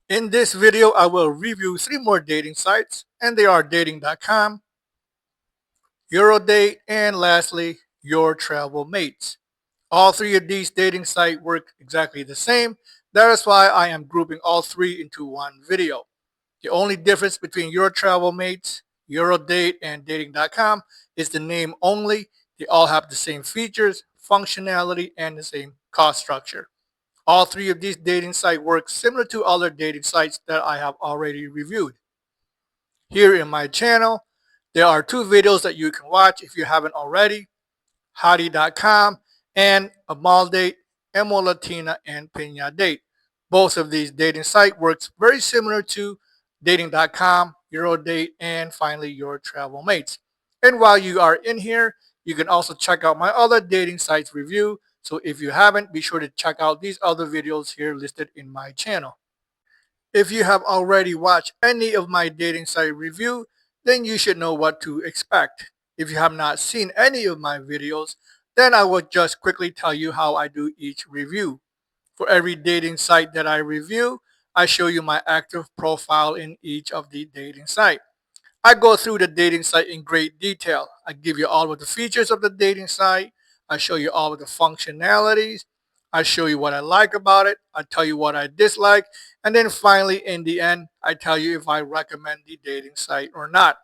In this video, I will review 3 more dating sites, and they are dating.com, EuroDate, and lastly, YourTravelMates. All 3 of these dating sites work exactly the same. That is why I am grouping all 3 into one video. The only difference between YourTravelMates, EuroDate, and dating.com is the name only. They all have the same features, functionality, and the same cost structure. All 3 of these dating sites work similar to other dating sites that I have already reviewed. Here in my channel, there are 2 videos that you can watch if you haven't already. Hottie.com and Amaldate, Emo Latina, and Pina Date. Both of these dating sites works very similar to dating.com, EuroDate, and finally your travel mates. And while you are in here, you can also check out my other dating sites review. So if you haven't, be sure to check out these other videos here listed in my channel. If you have already watched any of my dating site review, then you should know what to expect. If you have not seen any of my videos, then I will just quickly tell you how I do each review. For every dating site that I review, I show you my active profile in each of the dating site. I go through the dating site in great detail. I give you all of the features of the dating site. I show you all of the functionalities. I show you what I like about it. I tell you what I dislike. And then finally, in the end, I tell you if I recommend the dating site or not.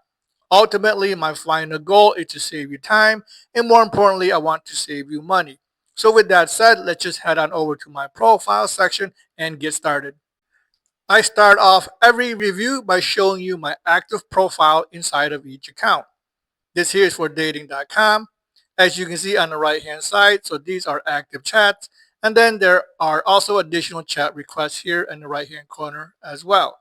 Ultimately, my final goal is to save you time. And more importantly, I want to save you money. So with that said, let's just head on over to my profile section and get started. I start off every review by showing you my active profile inside of each account. This here is for dating.com. As you can see on the right hand side, so these are active chats. And then there are also additional chat requests here in the right hand corner as well.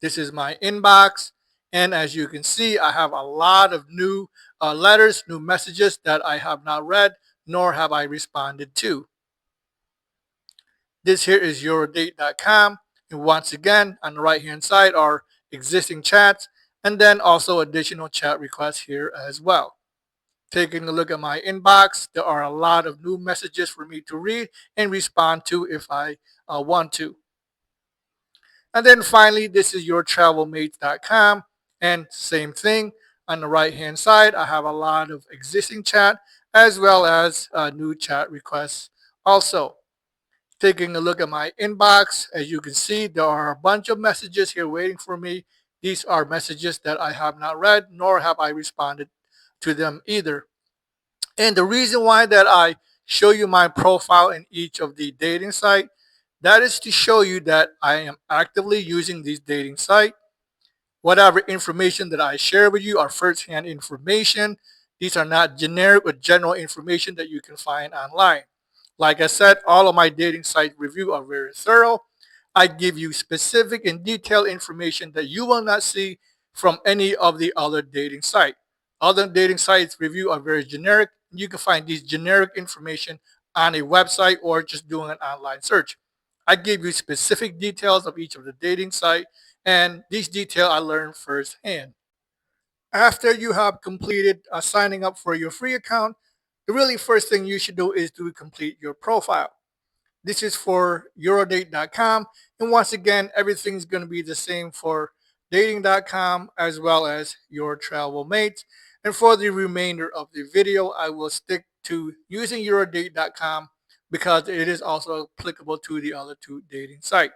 This is my inbox. And as you can see, I have a lot of new letters, new messages that I have not read, nor have I responded to. This here is EuroDate.com. And once again, on the right hand side are existing chats and then also additional chat requests here as well. Taking a look at my inbox, there are a lot of new messages for me to read and respond to if I want to. And then finally, this is YourTravelMates.com. And same thing, on the right hand side, I have a lot of existing chat as well as new chat requests also. Taking a look at my inbox, as you can see, there are a bunch of messages here waiting for me. These are messages that I have not read, nor have I responded to them either. And the reason why that I show you my profile in each of the dating site, that is to show you that I am actively using these dating site. Whatever information that I share with you are first-hand information. These are not generic or general information that you can find online. Like I said, all of my dating site review are very thorough. I give you specific and detailed information that you will not see from any of the other dating sites. Other dating sites review are very generic. You can find these generic information on a website or just doing an online search. I give you specific details of each of the dating site, and these details I learned firsthand. After you have completed signing up for your free account, the really first thing you should do is to complete your profile. This is for EuroDate.com. And once again, everything's going to be the same for dating.com as well as your travel mates. And for the remainder of the video, I will stick to using EuroDate.com because it is also applicable to the other 2 dating sites.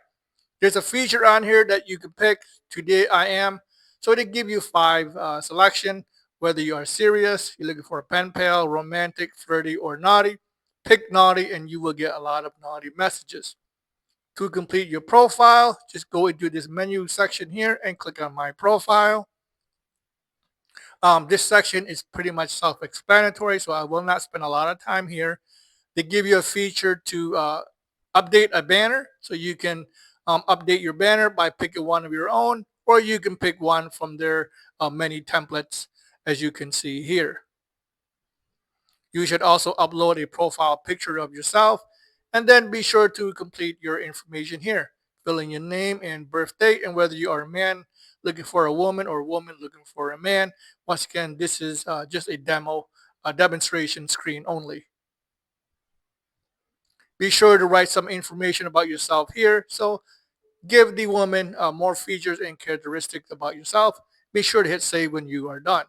There's a feature on here that you can pick. Today I am. So they give you 5 selection, whether you are serious, you're looking for a pen pal, romantic, flirty, or naughty. Pick naughty and you will get a lot of naughty messages. To complete your profile, just go into this menu section here and click on my profile. This section is pretty much self-explanatory, so I will not spend a lot of time here. They give you a feature to update a banner, so you can update your banner by picking one of your own, or you can pick one from their many templates, as you can see here. You should also upload a profile picture of yourself, and then be sure to complete your information here. Fill in your name and birth date, and whether you are a man looking for a woman or a woman looking for a man. Once again, this is just a demo, a demonstration screen only. Be sure to write some information about yourself here. So give the woman more features and characteristics about yourself. Be sure to hit save when you are done.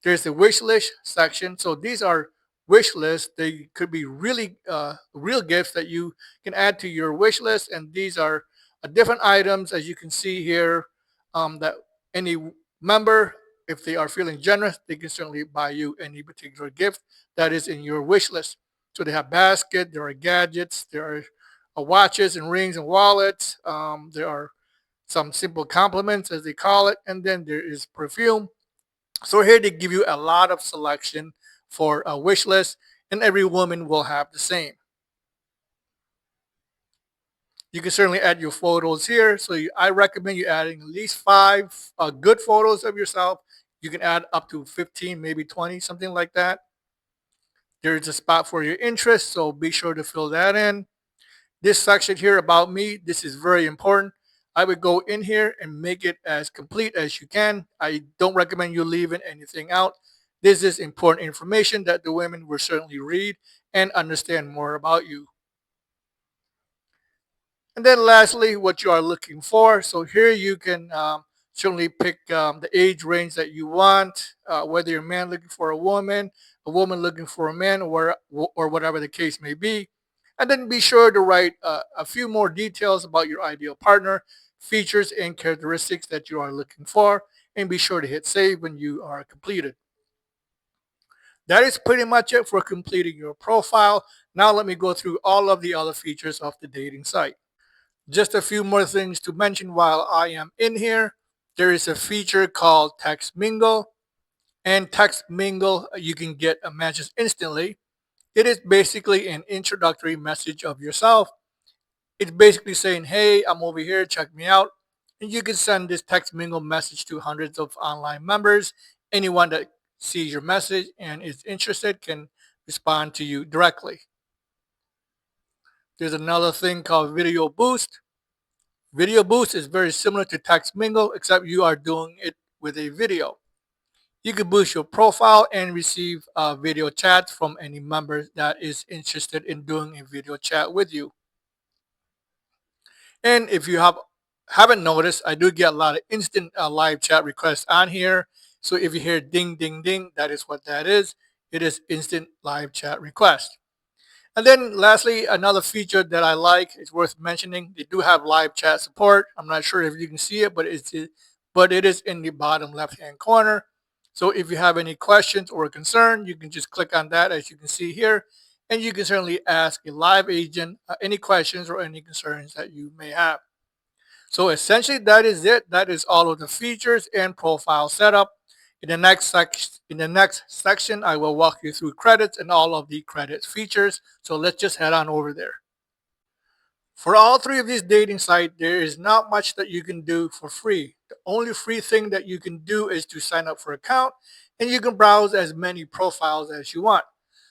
There's the wish list section. So these are wish lists. They could be really real gifts that you can add to your wish list. And these are different items, as you can see here, that any member, if they are feeling generous, they can certainly buy you any particular gift that is in your wish list. So they have basket, there are gadgets, there are watches and rings and wallets. There are some simple compliments, as they call it, and then there is perfume. So here they give you a lot of selection for a wish list, and every woman will have the same. You can certainly add your photos here. So I recommend you adding at least 5 good photos of yourself. You can add up to 15, maybe 20, something like that. There's a spot for your interests, so be sure to fill that in. This section here about me, this is very important. I would go in here and make it as complete as you can. I don't recommend you leaving anything out. This is important information that the women will certainly read and understand more about you. And then lastly, what you are looking for. So here you can certainly pick the age range that you want, whether you're a man looking for a woman looking for a man, or whatever the case may be. And then be sure to write a few more details about your ideal partner, features and characteristics that you are looking for, and be sure to hit save when you are completed. That is pretty much it for completing your profile. Now let me go through all of the other features of the dating site. Just a few more things to mention while I am in here. There is a feature called Text Mingle, and Text Mingle, you can get matches instantly. It is basically an introductory message of yourself. It's basically saying, hey, I'm over here, check me out. And you can send this Text Mingle message to hundreds of online members. Anyone that sees your message and is interested can respond to you directly. There's another thing called Video Boost. Video Boost is very similar to Text Mingle, except you are doing it with a video. You can boost your profile and receive video chats from any member that is interested in doing a video chat with you. And if you haven't noticed, I do get a lot of instant live chat requests on here. So if you hear ding, ding, ding, that is what that is. It is instant live chat request. And then lastly, another feature that I like is worth mentioning. They do have live chat support. I'm not sure if you can see it, but it is in the bottom left-hand corner. So if you have any questions or a concern, you can just click on that, as you can see here, and you can certainly ask a live agent any questions or any concerns that you may have. So essentially, that is it. That is all of the features and profile setup. In the next section, I will walk you through credits and all of the credits features. So let's just head on over there. For all three of these dating sites, there is not much that you can do for free. The only free thing that you can do is to sign up for an account, and you can browse as many profiles as you want.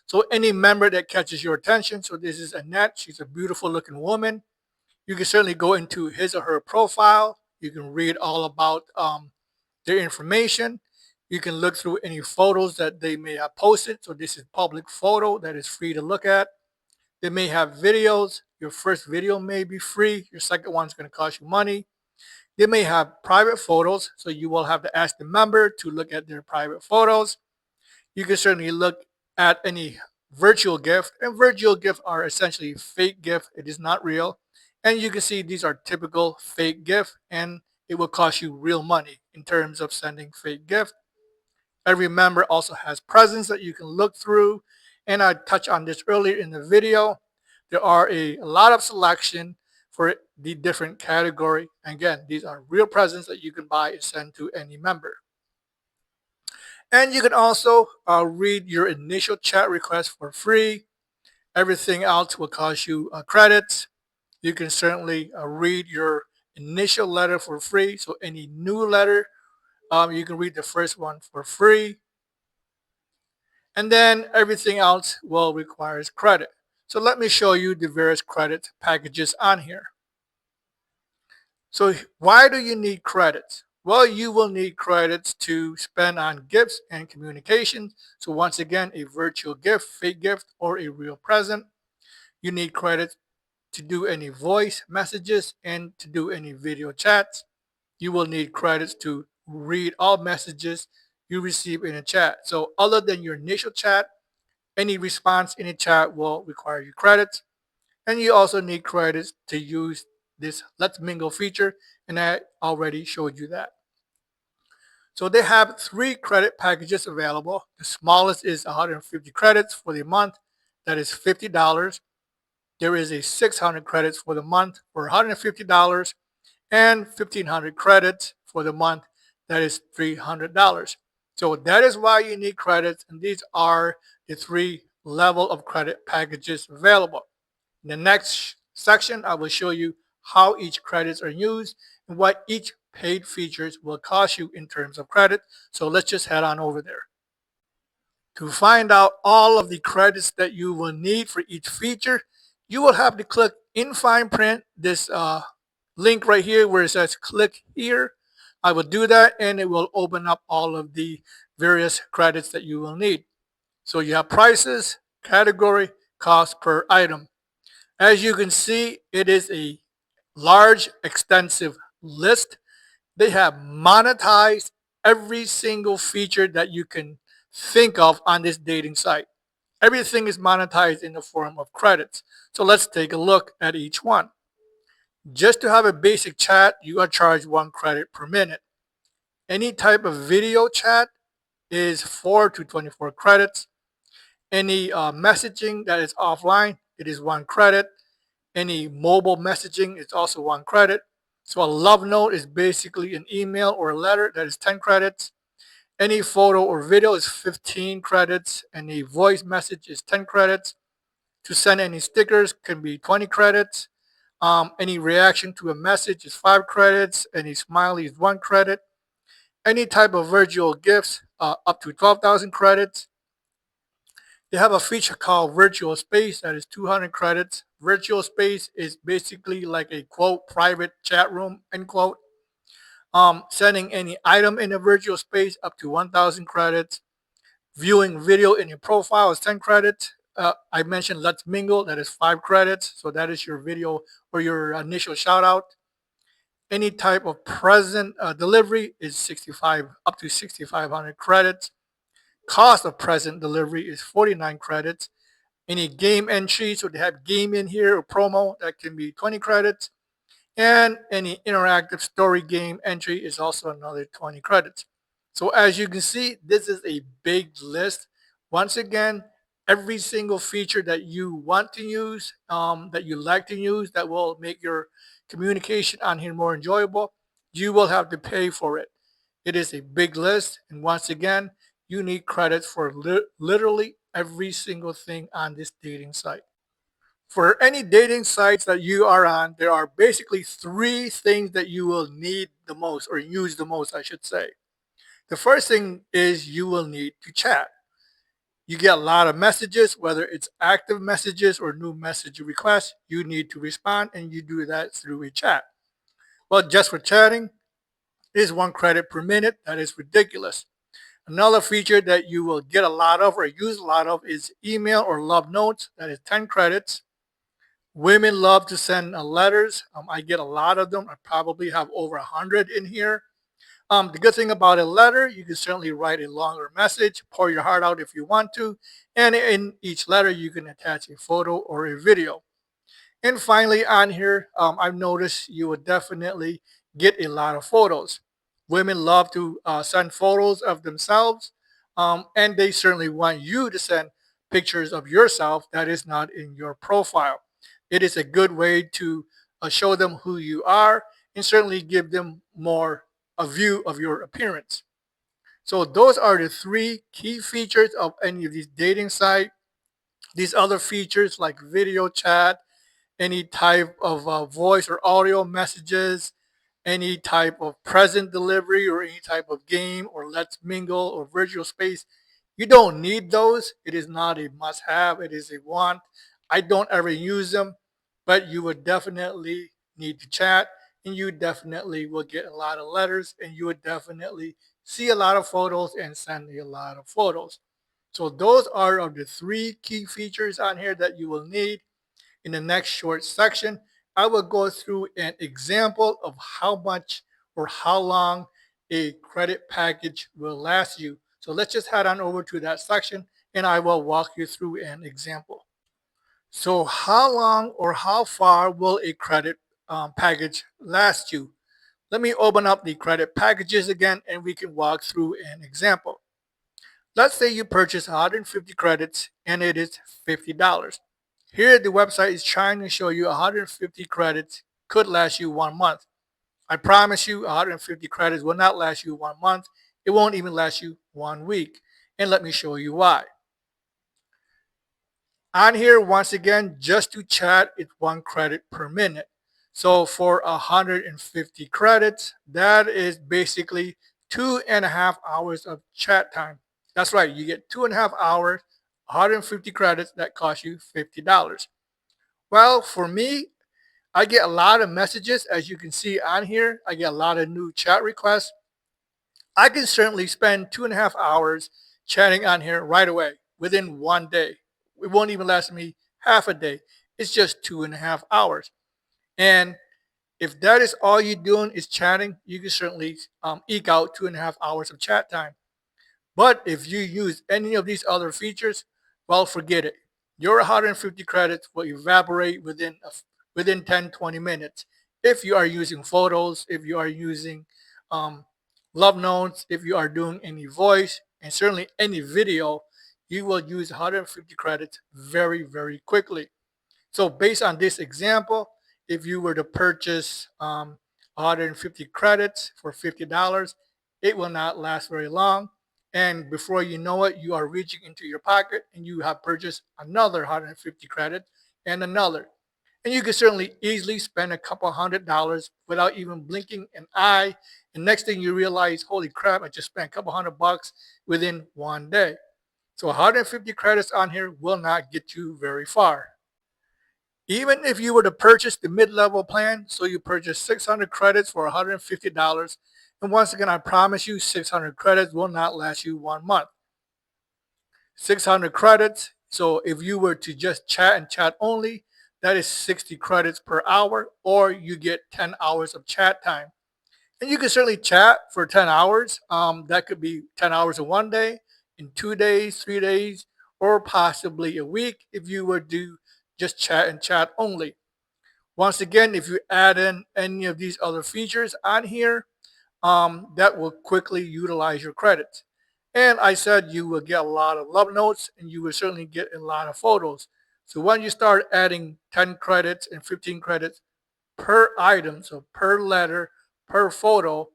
So any member that catches your attention, so this is Annette, she's a beautiful looking woman. You can certainly go into his or her profile. You can read all about their information. You can look through any photos that they may have posted. So this is public photo that is free to look at. They may have videos. Your first video may be free. Your second one's going to cost you money. They may have private photos, so you will have to ask the member to look at their private photos. You can certainly look at any virtual gift, and virtual gifts are essentially fake gift. It is not real. And you can see these are typical fake gift, and it will cost you real money in terms of sending fake gift. Every member also has presents that you can look through, and I touched on this earlier in the video. There are a lot of selection for the different category. Again, these are real presents that you can buy and send to any member. And you can also read your initial chat request for free. Everything else will cost you credits. You can certainly read your initial letter for free. So any new letter, you can read the first one for free. And then everything else will require credit. So let me show you the various credit packages on here. So why do you need credits? Well, you will need credits to spend on gifts and communication. So once again, a virtual gift, fake gift, or a real present. You need credits to do any voice messages and to do any video chats. You will need credits to read all messages you receive in a chat. So other than your initial chat, any response in a chat will require your credits. And you also need credits to use this Let's Mingle feature, and I already showed you that. So they have 3 credit packages available. The smallest is 150 credits for the month. That is $50. There is a 600 credits for the month for $150 and 1,500 credits for the month. That is $300. So that is why you need credits, and these are the 3 level of credit packages available. In the next section, I will show you how each credits are used and what each paid features will cost you in terms of credit. So let's just head on over there. To find out all of the credits that you will need for each feature, you will have to click in fine print this link right here where it says click here. I will do that and it will open up all of the various credits that you will need. So you have prices, category, cost per item. As you can see, it is a large, extensive list. They have monetized every single feature that you can think of on this dating site. Everything is monetized in the form of credits. So let's take a look at each one. Just to have a basic chat, you are charged 1 credit per minute. Any type of video chat is 4 to 24 credits. Any messaging that is offline, it is 1 credit. Any mobile messaging is also 1 credit. So a love note is basically an email or a letter that is 10 credits. Any photo or video is 15 credits. Any voice message is 10 credits. To send any stickers can be 20 credits. Any reaction to a message is 5 credits. Any smiley is 1 credit. Any type of virtual gifts up to 12,000 credits. They have a feature called Virtual Space that is 200 credits. Virtual Space is basically like a quote private chat room end quote. Sending any item in a virtual space up to 1,000 credits. Viewing video in your profile is 10 credits. I mentioned Let's Mingle, that is 5 credits. So that is your video or your initial shout out. Any type of present delivery is 65 up to 6,500 credits. Cost of present delivery is 49 credits. Any game entry, so they have game in here or promo, that can be 20 credits. And any interactive story game entry is also another 20 credits. So as you can see, this is a big list. Once again, every single feature that you want to use, that you like to use, that will make your communication on here more enjoyable, you will have to pay for it. It is a big list. And once again, you need credits for literally every single thing on this dating site. For any dating sites that you are on, there are basically 3 things that you will need the most, or use the most, I should say. The first thing is you will need to chat. You get a lot of messages, whether it's active messages or new message requests, you need to respond, and you do that through a chat. Well, just for chatting is 1 credit per minute. That is ridiculous. Another feature that you will get a lot of or use a lot of is email or love notes. That is 10 credits. Women love to send letters. I get a lot of them. I probably have over 100 in here. The good thing about a letter, you can certainly write a longer message, pour your heart out if you want to, and in each letter you can attach a photo or a video. And finally on here, I've noticed you would definitely get a lot of photos. Women love to send photos of themselves, and they certainly want you to send pictures of yourself that is not in your profile. It is a good way to show them who you are and certainly give them more a view of your appearance. So those are the 3 key features of any of these dating sites. These other features like video chat, any type of voice or audio messages, any type of present delivery or any type of game or let's mingle or virtual space. You don't need those. It is not a must have. It is a want. I don't ever use them, but you would definitely need to chat and you definitely will get a lot of letters and you would definitely see a lot of photos and send me a lot of photos. So those are of the 3 key features on here that you will need. In the next short section, I will go through an example of how much or how long a credit package will last you. So let's just head on over to that section and I will walk you through an example. So how long or how far will a credit package last you? Let me open up the credit packages again and we can walk through an example. Let's say you purchase 150 credits and it is $50. Here the website is trying to show you 150 credits could last you 1 month. I promise you 150 credits will not last you 1 month. It won't even last you 1 week. And let me show you why. On here, once again, just to chat, it's 1 credit per minute. So for 150 credits, that is basically 2.5 hours of chat time. That's right, you get 2.5 hours, 150 credits that cost you $50. Well, for me, I get a lot of messages, as you can see on here. I get a lot of new chat requests. I can certainly spend 2.5 hours chatting on here right away within 1 day. It won't even last me half a day. It's just 2.5 hours. And if that is all you're doing is chatting, you can certainly eke out 2.5 hours of chat time. But if you use any of these other features, well, forget it. Your 150 credits will evaporate within 10-20 minutes. If you are using photos, if you are using um, love notes, if you are doing any voice, and certainly any video, you will use 150 credits very, very quickly. So based on this example, if you were to purchase 150 credits for $50, it will not last very long. And before you know it, you are reaching into your pocket and you have purchased another 150 credits and another. And you can certainly easily spend a couple $100 without even blinking an eye. And next thing you realize, holy crap, I just spent a couple $100 within 1 day. So 150 credits on here will not get you very far. Even if you were to purchase the mid-level plan, so you purchase 600 credits for $150, and once again, I promise you 600 credits will not last you 1 month. 600 credits, so if you were to just chat and chat only, that is 60 credits per hour, or you get 10 hours of chat time. And you can certainly chat for 10 hours. That could be 10 hours in 1 day, in 2 days, 3 days, or possibly a week if you were to just chat and chat only. Once again, if you add in any of these other features on here, that will quickly utilize your credits. And I said you will get a lot of love notes and you will certainly get a lot of photos. So when you start adding 10 credits and 15 credits per item, so per letter, per photo,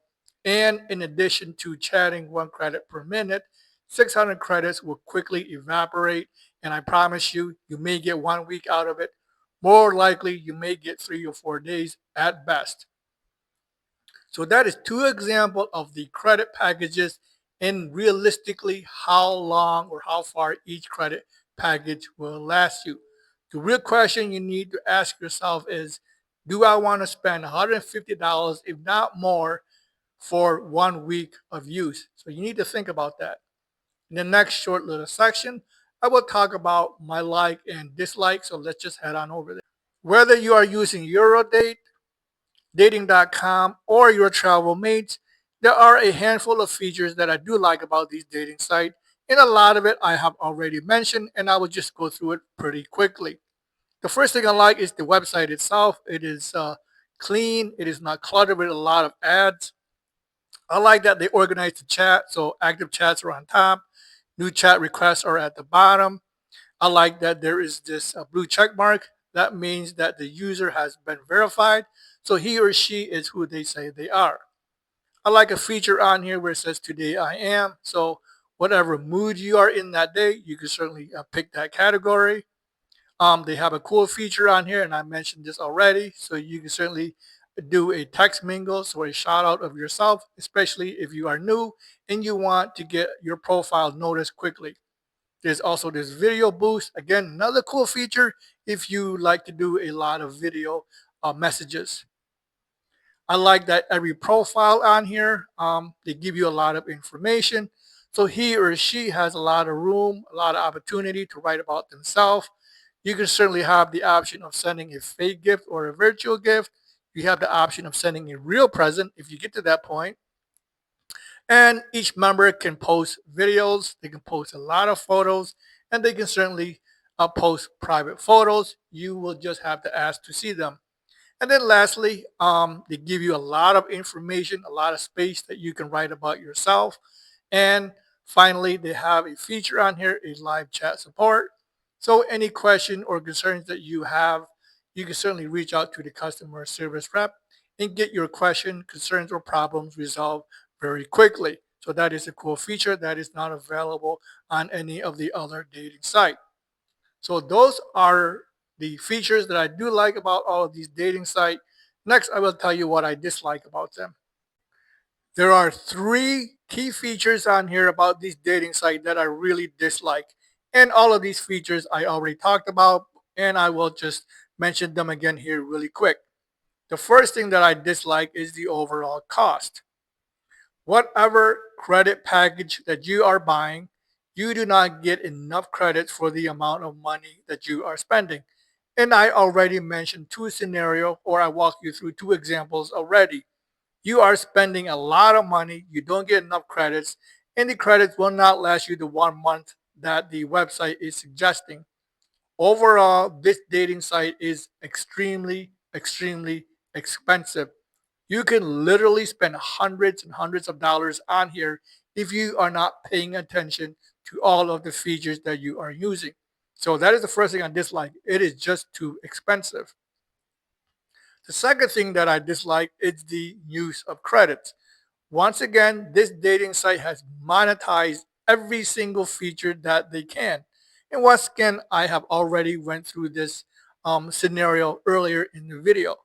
and in addition to chatting 1 credit per minute, 600 credits will quickly evaporate. And I promise you, you may get 1 week out of it. More likely, you may get 3 or 4 days at best. So that is 2 examples of the credit packages and realistically how long or how far each credit package will last you. The real question you need to ask yourself is, do I want to spend $150, if not more, for 1 week of use? So you need to think about that. In the next short little section, I will talk about my like and dislike. So let's just head on over there. Whether you are using EuroDate, dating.com, or YourTravelMates, there are a handful of features that I do like about these dating sites, and a lot of it I have already mentioned, and I will just go through it pretty quickly. The first thing I like is the website itself. It is clean. It is not cluttered with a lot of ads. I like that they organize the chat, so active chats are on top, new chat requests are at the bottom. I like that there is this blue check mark. That means that the user has been verified, so he or she is who they say they are. I like a feature on here where it says today I am, so whatever mood you are in that day, you can certainly pick that category. They have a cool feature on here, and I mentioned this already, so you can certainly do a text mingle, so a shout out of yourself, especially if you are new and you want to get your profile noticed quickly. There's also this video boost. Again, another cool feature if you like to do a lot of video messages. I like that every profile on here, they give you a lot of information. So he or she has a lot of room, a lot of opportunity to write about themselves. You can certainly have the option of sending a fake gift or a virtual gift. You have the option of sending a real present if you get to that point. And each member can post videos, they can post a lot of photos, and they can certainly post private photos. You will just have to ask to see them. And then lastly, they give you a lot of information, a lot of space that you can write about yourself. And finally, they have a feature on here, a live chat support. So any question or concerns that you have, you can certainly reach out to the customer service rep and get your question, concerns, or problems resolved very quickly. So that is a cool feature that is not available on any of the other dating sites. So those are the features that I do like about all of these dating sites. Next, I will tell you what I dislike about them. There are three key features on here about these dating sites that I really dislike. And all of these features I already talked about, and I will just mention them again here really quick. The first thing that I dislike is the overall cost. Whatever credit package that you are buying, you do not get enough credits for the amount of money that you are spending. And I already mentioned two scenarios, or I walked you through two examples already. You are spending a lot of money, you don't get enough credits, and the credits will not last you the 1 month that the website is suggesting. Overall, this dating site is extremely, extremely expensive. You can literally spend hundreds and hundreds of dollars on here if you are not paying attention to all of the features that you are using. So that is the first thing I dislike. It is just too expensive. The second thing that I dislike is the use of credits. Once again, this dating site has monetized every single feature that they can. And once again, I have already went through this scenario earlier in the video.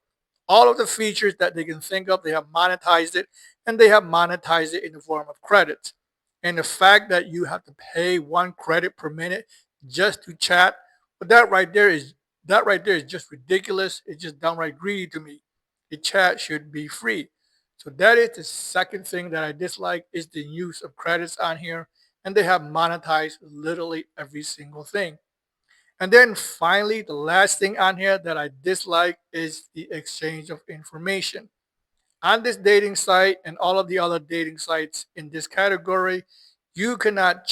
All of the features that they can think of, they have monetized it, and they have monetized it in the form of credits. And the fact that you have to pay 1 credit per minute just to chat, but that right there is just ridiculous. It's just downright greedy to me. The chat should be free. So that is the second thing that I dislike is the use of credits on here, and they have monetized literally every single thing. And then finally, the last thing on here that I dislike is the exchange of information. On this dating site and all of the other dating sites in this category, you cannot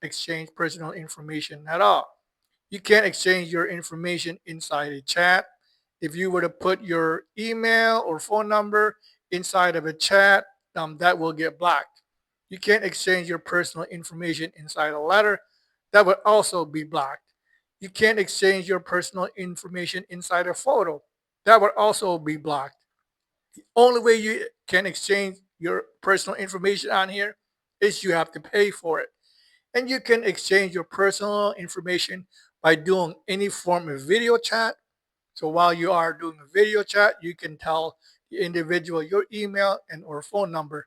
exchange personal information at all. You can't exchange your information inside a chat. If you were to put your email or phone number inside of a chat, that will get blocked. You can't exchange your personal information inside a letter. That would also be blocked. You can't exchange your personal information inside a photo. That would also be blocked. The only way you can exchange your personal information on here is you have to pay for it. And you can exchange your personal information by doing any form of video chat. So while you are doing a video chat, you can tell the individual your email and or phone number.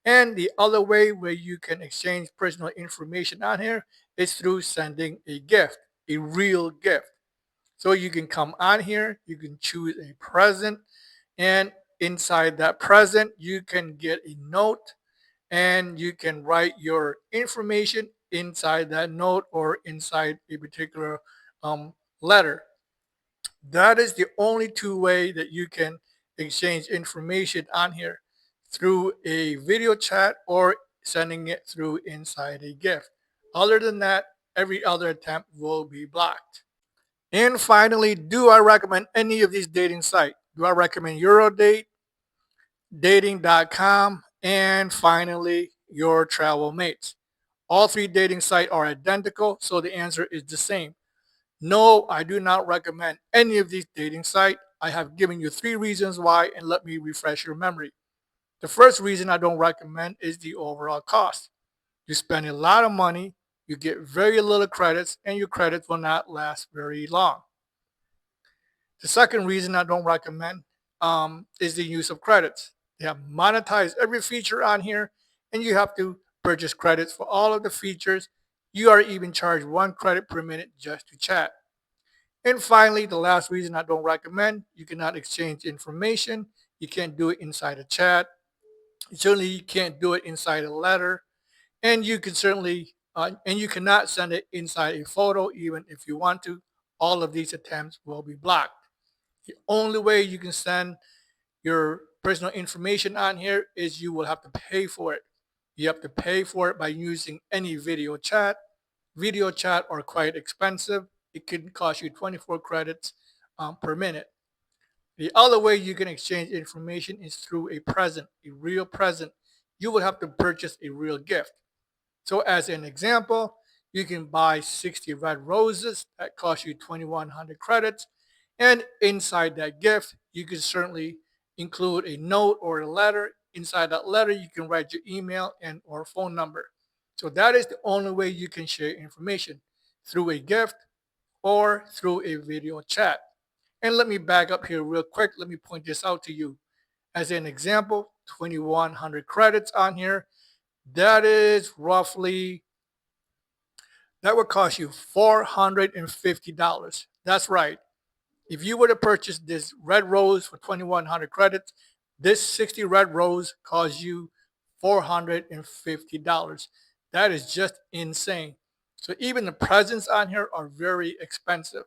And the other way where you can exchange personal information on here is through sending a gift, a real gift. So you can come on here, you can choose a present, and inside that present, you can get a note and you can write your information inside that note or inside a particular letter. That is the only two-way that you can exchange information on here through a video chat or sending it through inside a gift. Other than that, every other attempt will be blocked. And finally, do I recommend any of these dating sites? Do I recommend EuroDate, dating.com, and finally, YourTravelMates? All three dating sites are identical, so the answer is the same. No, I do not recommend any of these dating sites. I have given you three reasons why, and let me refresh your memory. The first reason I don't recommend is the overall cost. You spend a lot of money, you get very little credits, and your credits will not last very long. The second reason I don't recommend is the use of credits. They have monetized every feature on here, and you have to purchase credits for all of the features. You are even charged 1 credit per minute just to chat. And finally, the last reason I don't recommend, you cannot exchange information. You can't do it inside a chat. Certainly, you can't do it inside a letter. And you can certainly, and you cannot send it inside a photo, even if you want to. all of these attempts will be blocked. The only way you can send your personal information on here is you will have to pay for it. You have to pay for it by using any video chat. Video chat are quite expensive. It can cost you 24 credits per minute. The other way you can exchange information is through a present, a real present. You would have to purchase a real gift. So as an example, you can buy 60 red roses that cost you 2,100 credits. And inside that gift, you can certainly include a note or a letter. Inside that letter, you can write your email and or phone number. So that is the only way you can share information, through a gift or through a video chat. And let me back up here real quick. Let me point this out to you. As an example, 2,100 credits on here. That is roughly, that would cost you $450. That's right. If you were to purchase this red rose for 2,100 credits, this 60 red rose costs you $450. That is just insane. So even the presents on here are very expensive.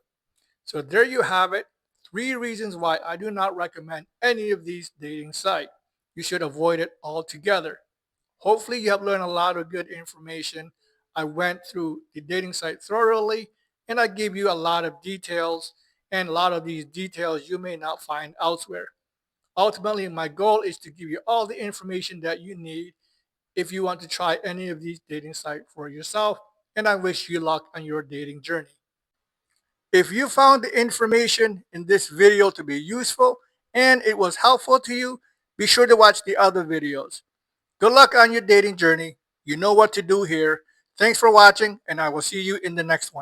So there you have it. 3 reasons why I do not recommend any of these dating sites. You should avoid it altogether. Hopefully you have learned a lot of good information. I went through the dating site thoroughly and I gave you a lot of details, and a lot of these details you may not find elsewhere. Ultimately, my goal is to give you all the information that you need if you want to try any of these dating sites for yourself, and I wish you luck on your dating journey. If you found the information in this video to be useful and it was helpful to you, be sure to watch the other videos. Good luck on your dating journey. You know what to do here. Thanks for watching, and I will see you in the next one.